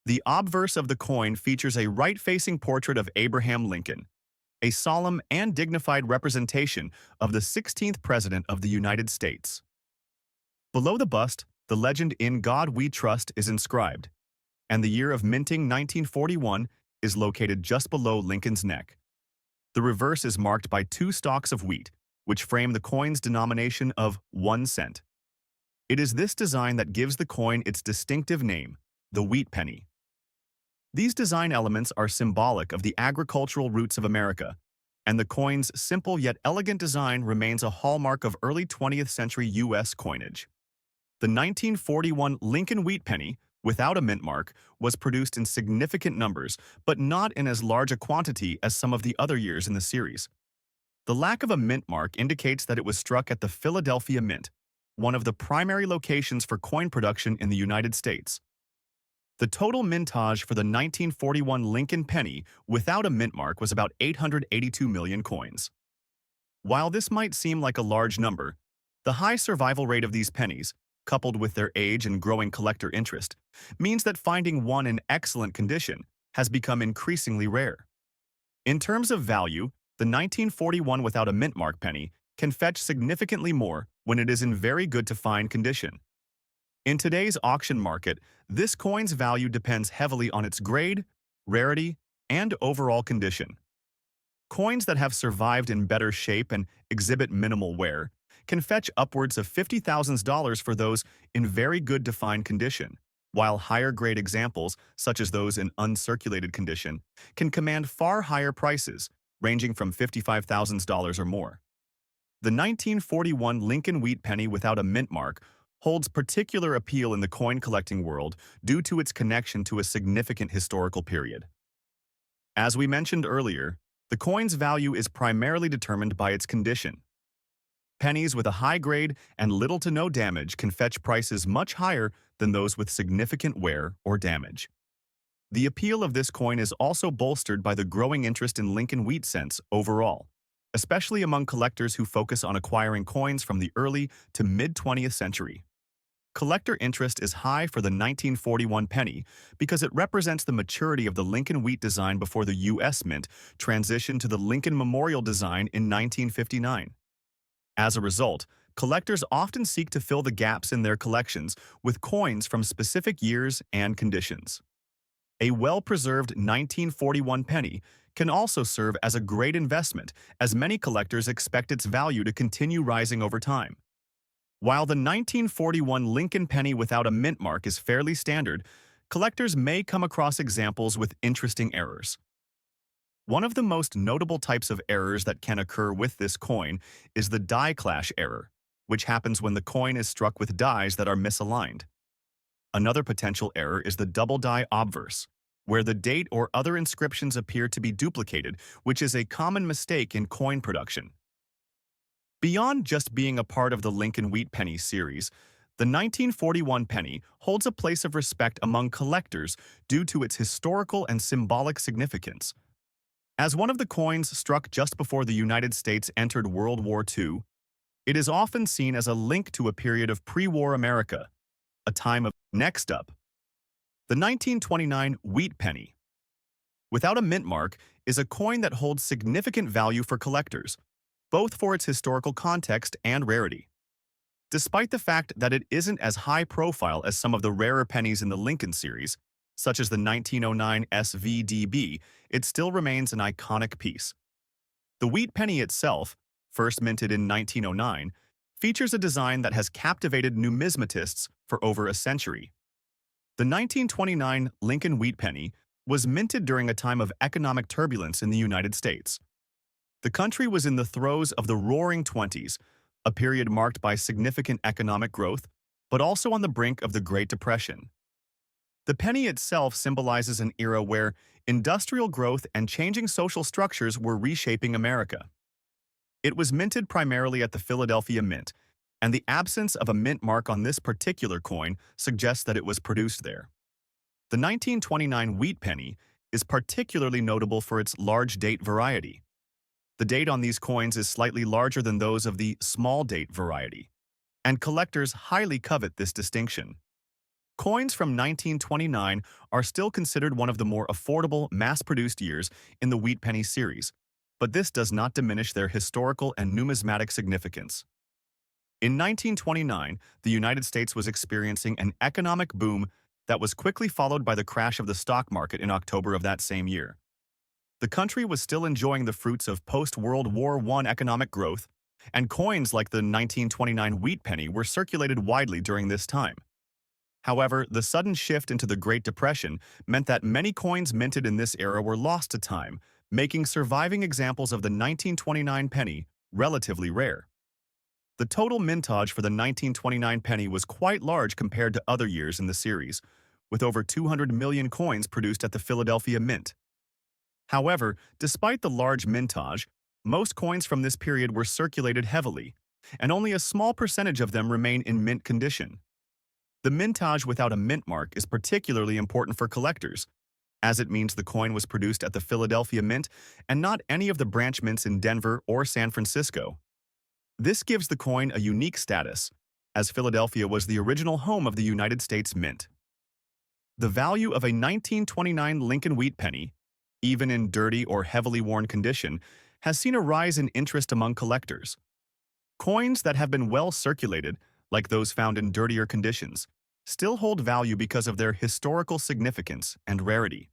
The obverse of the coin features a right-facing portrait of Abraham Lincoln, a solemn and dignified representation of the 16th President of the United States. Below the bust, the legend "In God We Trust" is inscribed, and the year of minting 1941 is located just below Lincoln's neck. The reverse is marked by 2 stalks of wheat, which frame the coin's denomination of 1 cent. It is this design that gives the coin its distinctive name, the wheat penny. These design elements are symbolic of the agricultural roots of America, and the coin's simple yet elegant design remains a hallmark of early 20th century U.S. coinage. The 1941 Lincoln Wheat Penny, without a mint mark, was produced in significant numbers, but not in as large a quantity as some of the other years in the series. The lack of a mint mark indicates that it was struck at the Philadelphia Mint, one of the primary locations for coin production in the United States. The total mintage for the 1941 Lincoln penny without a mint mark was about 882 million coins. While this might seem like a large number, the high survival rate of these pennies, coupled with their age and growing collector interest, means that finding one in excellent condition has become increasingly rare. In terms of value, the 1941 without a mint mark penny can fetch significantly more when it is in very good to fine condition. In today's auction market, this coin's value depends heavily on its grade, rarity, and overall condition. Coins that have survived in better shape and exhibit minimal wear can fetch upwards of $50,000 for those in very good to fine condition, while higher-grade examples, such as those in uncirculated condition, can command far higher prices, ranging from $55,000 or more. The 1941 Lincoln Wheat Penny without a mint mark holds particular appeal in the coin collecting world due to its connection to a significant historical period. As we mentioned earlier, the coin's value is primarily determined by its condition. Pennies with a high grade and little to no damage can fetch prices much higher than those with significant wear or damage. The appeal of this coin is also bolstered by the growing interest in Lincoln wheat cents overall, especially among collectors who focus on acquiring coins from the early to mid-20th century. Collector interest is high for the 1941 penny because it represents the maturity of the Lincoln wheat design before the U.S. Mint transitioned to the Lincoln Memorial design in 1959. As a result, collectors often seek to fill the gaps in their collections with coins from specific years and conditions. A well-preserved 1941 penny can also serve as a great investment, as many collectors expect its value to continue rising over time. While the 1941 Lincoln penny without a mint mark is fairly standard, collectors may come across examples with interesting errors. One of the most notable types of errors that can occur with this coin is the die clash error, which happens when the coin is struck with dies that are misaligned. Another potential error is the double die obverse, where the date or other inscriptions appear to be duplicated, which is a common mistake in coin production. Beyond just being a part of the Lincoln Wheat Penny series, the 1941 penny holds a place of respect among collectors due to its historical and symbolic significance. As one of the coins struck just before the United States entered World War II, it is often seen as a link to a period of pre-war America, a time of... Next up, the 1929 Wheat Penny. Without a mint mark is a coin that holds significant value for collectors, both for its historical context and rarity. Despite the fact that it isn't as high profile as some of the rarer pennies in the Lincoln series, such as the 1909 SVDB, it still remains an iconic piece. The wheat penny itself, first minted in 1909, features a design that has captivated numismatists for over a century. The 1929 Lincoln Wheat Penny was minted during a time of economic turbulence in the United States. The country was in the throes of the Roaring Twenties, a period marked by significant economic growth, but also on the brink of the Great Depression. The penny itself symbolizes an era where industrial growth and changing social structures were reshaping America. It was minted primarily at the Philadelphia Mint, and the absence of a mint mark on this particular coin suggests that it was produced there. The 1929 wheat penny is particularly notable for its large date variety. The date on these coins is slightly larger than those of the small date variety, and collectors highly covet this distinction. Coins from 1929 are still considered one of the more affordable, mass-produced years in the wheat penny series, but this does not diminish their historical and numismatic significance. In 1929, the United States was experiencing an economic boom that was quickly followed by the crash of the stock market in October of that same year. The country was still enjoying the fruits of post-World War I economic growth, and coins like the 1929 wheat penny were circulated widely during this time. However, the sudden shift into the Great Depression meant that many coins minted in this era were lost to time, making surviving examples of the 1929 penny relatively rare. The total mintage for the 1929 penny was quite large compared to other years in the series, with over 200 million coins produced at the Philadelphia Mint. However, despite the large mintage, most coins from this period were circulated heavily, and only a small percentage of them remain in mint condition. The mintage without a mint mark is particularly important for collectors, as it means the coin was produced at the Philadelphia Mint and not any of the branch mints in Denver or San Francisco. This gives the coin a unique status, as Philadelphia was the original home of the United States Mint. The value of a 1929 Lincoln wheat penny, even in dirty or heavily worn condition, has seen a rise in interest among collectors. Coins that have been well circulated, like those found in dirtier conditions, still hold value because of their historical significance and rarity.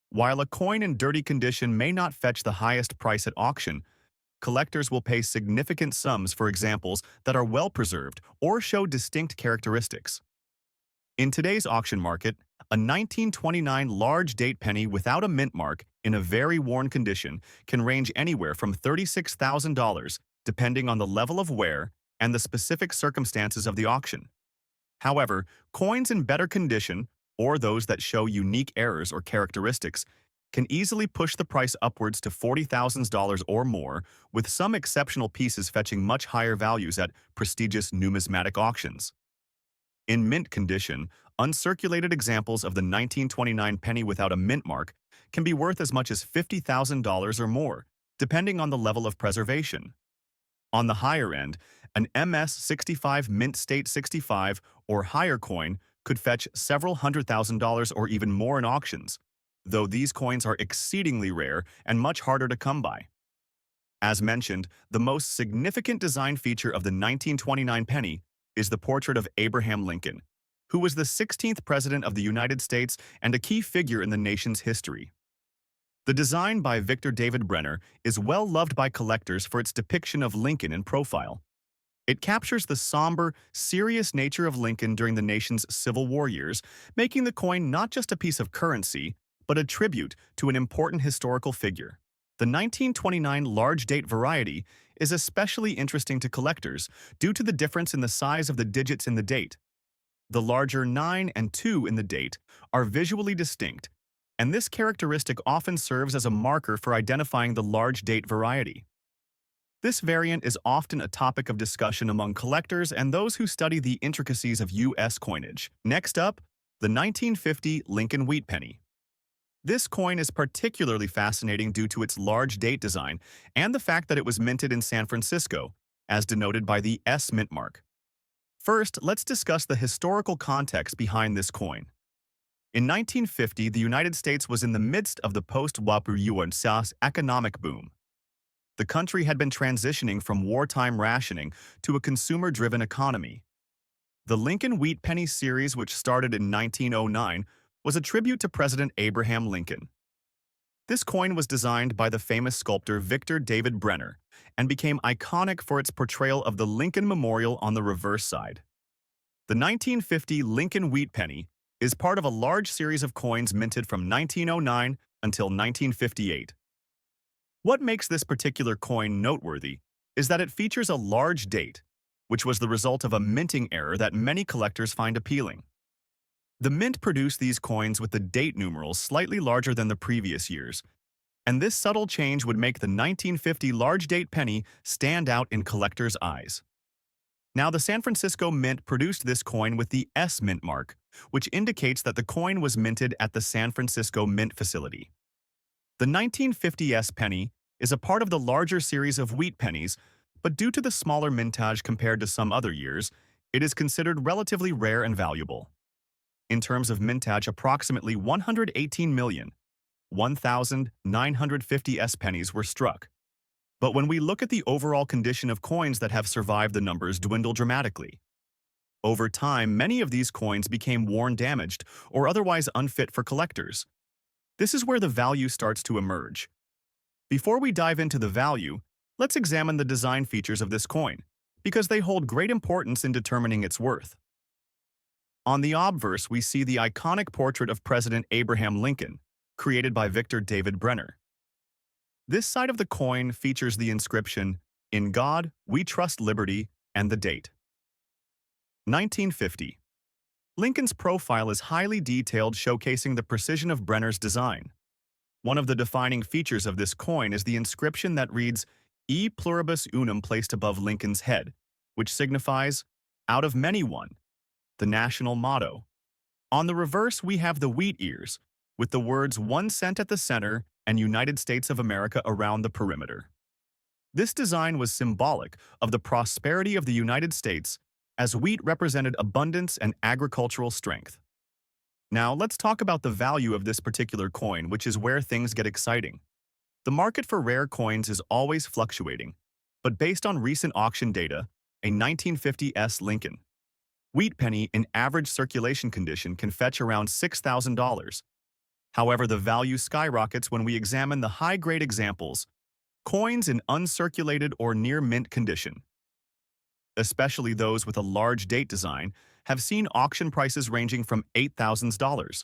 While a coin in dirty condition may not fetch the highest price at auction, collectors will pay significant sums for examples that are well preserved or show distinct characteristics. In today's auction market, a 1929 large date penny without a mint mark in a very worn condition can range anywhere from $36,000, depending on the level of wear and the specific circumstances of the auction. However, coins in better condition, or those that show unique errors or characteristics, can easily push the price upwards to $40,000 or more, with some exceptional pieces fetching much higher values at prestigious numismatic auctions. In mint condition, uncirculated examples of the 1929 penny without a mint mark can be worth as much as $50,000 or more, depending on the level of preservation. On the higher end, an MS-65 Mint State 65 or higher coin could fetch several $100,000 or even more in auctions, though these coins are exceedingly rare and much harder to come by. As mentioned, the most significant design feature of the 1929 penny is the portrait of Abraham Lincoln, who was the 16th President of the United States and a key figure in the nation's history. The design by Victor David Brenner is well loved by collectors for its depiction of Lincoln in profile. It captures the somber, serious nature of Lincoln during the nation's Civil War years, making the coin not just a piece of currency, but a tribute to an important historical figure. The 1929 large date variety is especially interesting to collectors due to the difference in the size of the digits in the date. The larger 9 and 2 in the date are visually distinct, and this characteristic often serves as a marker for identifying the large date variety. This variant is often a topic of discussion among collectors and those who study the intricacies of U.S. coinage. Next up, the 1950 Lincoln wheat penny. This coin is particularly fascinating due to its large date design and the fact that it was minted in San Francisco, as denoted by the S mint mark. First, let's discuss the historical context behind this coin. In 1950, the United States was in the midst of the post-World economic boom. The country had been transitioning from wartime rationing to a consumer-driven economy. The Lincoln wheat penny series, which started in 1909, was a tribute to President Abraham Lincoln. This coin was designed by the famous sculptor Victor David Brenner and became iconic for its portrayal of the Lincoln Memorial on the reverse side. The 1950 Lincoln wheat penny is part of a large series of coins minted from 1909 until 1958. What makes this particular coin noteworthy is that it features a large date, which was the result of a minting error that many collectors find appealing. The Mint produced these coins with the date numerals slightly larger than the previous years, and this subtle change would make the 1950 large date penny stand out in collectors' eyes. Now, the San Francisco Mint produced this coin with the S Mint mark, which indicates that the coin was minted at the San Francisco Mint facility. The 1950 S penny is a part of the larger series of wheat pennies, but due to the smaller mintage compared to some other years, it is considered relatively rare and valuable. In terms of mintage, approximately 118,950 S pennies were struck. But when we look at the overall condition of coins that have survived, the numbers dwindle dramatically. Over time, many of these coins became worn, damaged, or otherwise unfit for collectors. This is where the value starts to emerge. Before we dive into the value, let's examine the design features of this coin, because they hold great importance in determining its worth. On the obverse, we see the iconic portrait of President Abraham Lincoln, created by Victor David Brenner. This side of the coin features the inscription, "In God, we trust liberty," and the date. 1950. Lincoln's profile is highly detailed, showcasing the precision of Brenner's design. One of the defining features of this coin is the inscription that reads, "E pluribus unum," placed above Lincoln's head, which signifies, "Out of many one," the national motto. On the reverse, we have the wheat ears, with the words 1 cent at the center and United States of America around the perimeter. This design was symbolic of the prosperity of the United States, as wheat represented abundance and agricultural strength. Now, let's talk about the value of this particular coin, which is where things get exciting. The market for rare coins is always fluctuating, but based on recent auction data, a 1950 S Lincoln wheat penny in average circulation condition can fetch around $6,000. However, the value skyrockets when we examine the high-grade examples, coins in uncirculated or near-mint condition. Especially those with a large date design have seen auction prices ranging from $8,000.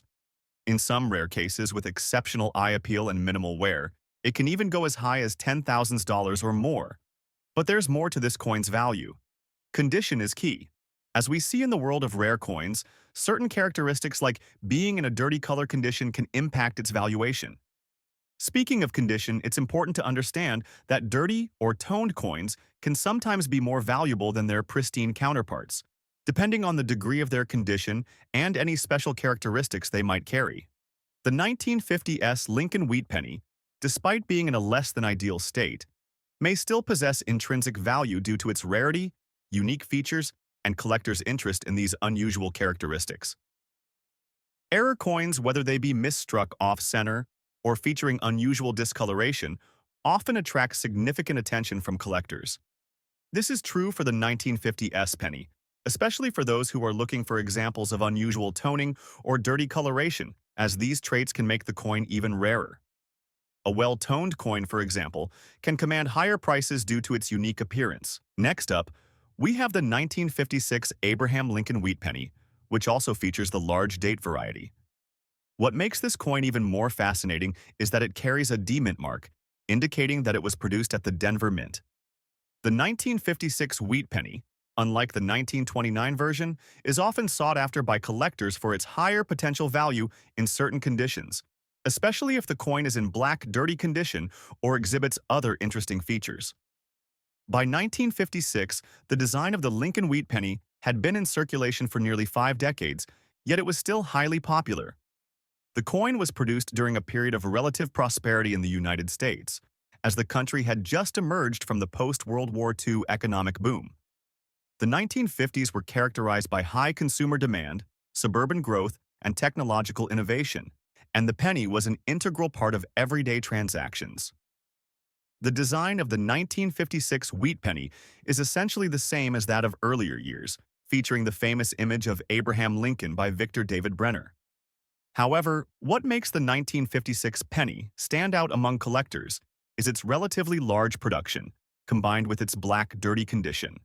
In some rare cases with exceptional eye appeal and minimal wear, it can even go as high as $10,000 or more. But there's more to this coin's value. Condition is key. As we see in the world of rare coins, certain characteristics like being in a dirty color condition can impact its valuation. Speaking of condition, it's important to understand that dirty or toned coins can sometimes be more valuable than their pristine counterparts, depending on the degree of their condition and any special characteristics they might carry. The 1950 S Lincoln wheat penny, despite being in a less than ideal state, may still possess intrinsic value due to its rarity, unique features, and collectors' interest in these unusual characteristics. Error coins, whether they be misstruck off-center or featuring unusual discoloration, often attract significant attention from collectors. This is true for the 1950 S penny, especially for those who are looking for examples of unusual toning or dirty coloration, as these traits can make the coin even rarer. A well-toned coin, for example, can command higher prices due to its unique appearance. Next up, we have the 1956 Abraham Lincoln wheat penny, which also features the large date variety. What makes this coin even more fascinating is that it carries a D Mint mark, indicating that it was produced at the Denver Mint. The 1956 wheat penny, unlike the 1929 version, is often sought after by collectors for its higher potential value in certain conditions, especially if the coin is in black, dirty condition or exhibits other interesting features. By 1956, the design of the Lincoln wheat penny had been in circulation for nearly 5 decades, yet it was still highly popular. The coin was produced during a period of relative prosperity in the United States, as the country had just emerged from the post-World War II economic boom. The 1950s were characterized by high consumer demand, suburban growth, and technological innovation, and the penny was an integral part of everyday transactions. The design of the 1956 wheat penny is essentially the same as that of earlier years, featuring the famous image of Abraham Lincoln by Victor David Brenner. However, what makes the 1956 penny stand out among collectors is its relatively large production, combined with its black, dirty condition.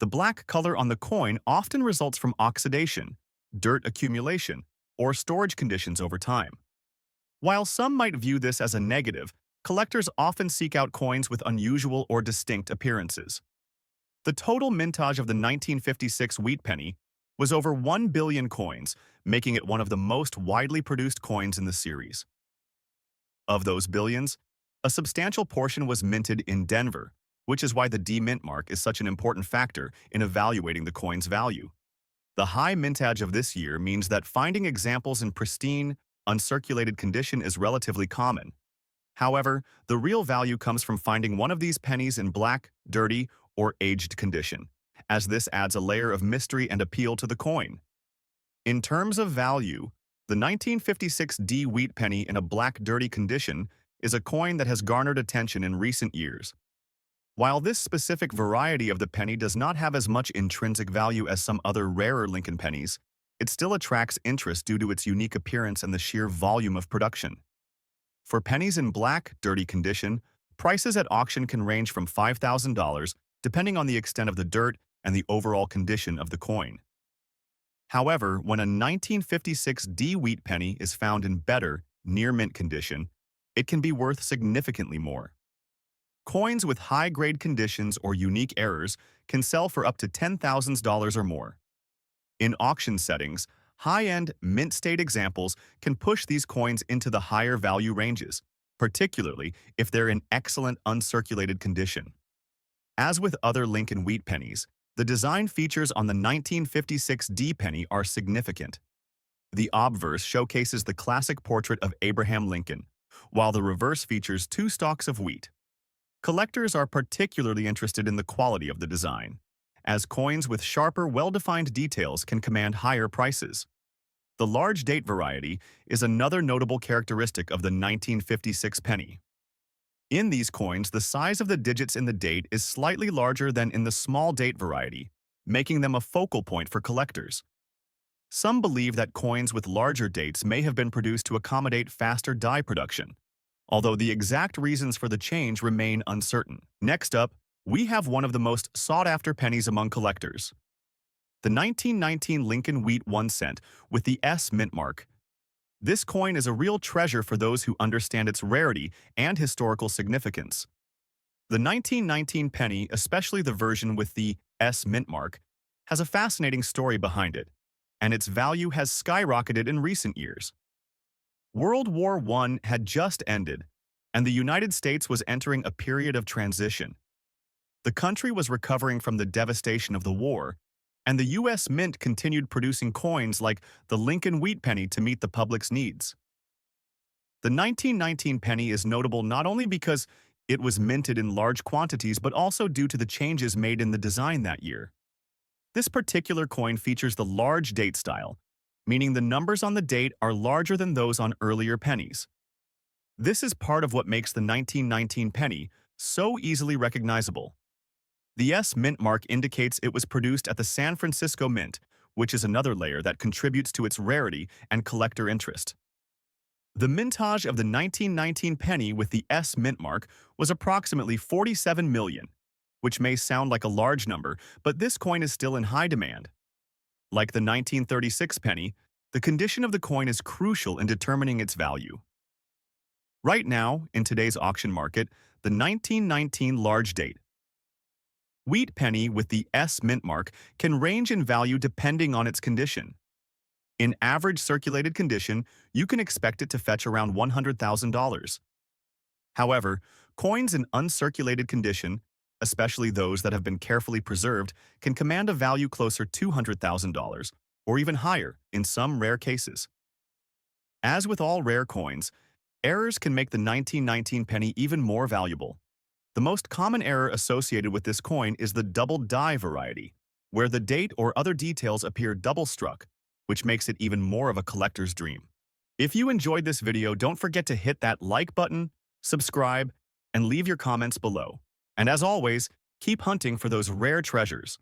The black color on the coin often results from oxidation, dirt accumulation, or storage conditions over time. While some might view this as a negative, collectors often seek out coins with unusual or distinct appearances. The total mintage of the 1956 wheat penny was over 1 billion coins, making it one of the most widely produced coins in the series. Of those billions, a substantial portion was minted in Denver, which is why the D-Mint mark is such an important factor in evaluating the coin's value. The high mintage of this year means that finding examples in pristine, uncirculated condition is relatively common. However, the real value comes from finding one of these pennies in black, dirty, or aged condition, as this adds a layer of mystery and appeal to the coin. In terms of value, the 1956 D wheat penny in a black, dirty condition is a coin that has garnered attention in recent years. While this specific variety of the penny does not have as much intrinsic value as some other rarer Lincoln pennies, it still attracts interest due to its unique appearance and the sheer volume of production. For pennies in black, dirty condition, prices at auction can range from $5,000 depending on the extent of the dirt and the overall condition of the coin. However, when a 1956 D wheat penny is found in better, near-mint condition, it can be worth significantly more. Coins with high-grade conditions or unique errors can sell for up to $10,000 or more. In auction settings, high-end, mint-state examples can push these coins into the higher value ranges, particularly if they're in excellent uncirculated condition. As with other Lincoln wheat pennies, the design features on the 1956 D penny are significant. The obverse showcases the classic portrait of Abraham Lincoln, while the reverse features 2 stalks of wheat. Collectors are particularly interested in the quality of the design, as coins with sharper, well-defined details can command higher prices. The large date variety is another notable characteristic of the 1956 penny. In these coins, the size of the digits in the date is slightly larger than in the small date variety, making them a focal point for collectors. Some believe that coins with larger dates may have been produced to accommodate faster die production, although the exact reasons for the change remain uncertain. Next up, we have one of the most sought-after pennies among collectors. The 1919 Lincoln Wheat 1 cent with the S mint mark. This coin is a real treasure for those who understand its rarity and historical significance. The 1919 penny, especially the version with the S mint mark, has a fascinating story behind it, and its value has skyrocketed in recent years. World War I had just ended, and the United States was entering a period of transition. The country was recovering from the devastation of the war, and the U.S. Mint continued producing coins like the Lincoln Wheat penny to meet the public's needs. The 1919 penny is notable not only because it was minted in large quantities but also due to the changes made in the design that year. This particular coin features the large date style, meaning the numbers on the date are larger than those on earlier pennies. This is part of what makes the 1919 penny so easily recognizable. The S mint mark indicates it was produced at the San Francisco Mint, which is another layer that contributes to its rarity and collector interest. The mintage of the 1919 penny with the S mint mark was approximately 47 million, which may sound like a large number, but this coin is still in high demand. Like the 1936 penny, the condition of the coin is crucial in determining its value. Right now, in today's auction market, the 1919 large date wheat penny with the S mint mark can range in value depending on its condition. In average circulated condition, you can expect it to fetch around $100,000. However, coins in uncirculated condition, especially those that have been carefully preserved, can command a value closer to $200,000, or even higher in some rare cases. As with all rare coins, errors can make the 1919 penny even more valuable. The most common error associated with this coin is the double die variety, where the date or other details appear double-struck, which makes it even more of a collector's dream. If you enjoyed this video, don't forget to hit that like button, subscribe, and leave your comments below. And as always, keep hunting for those rare treasures.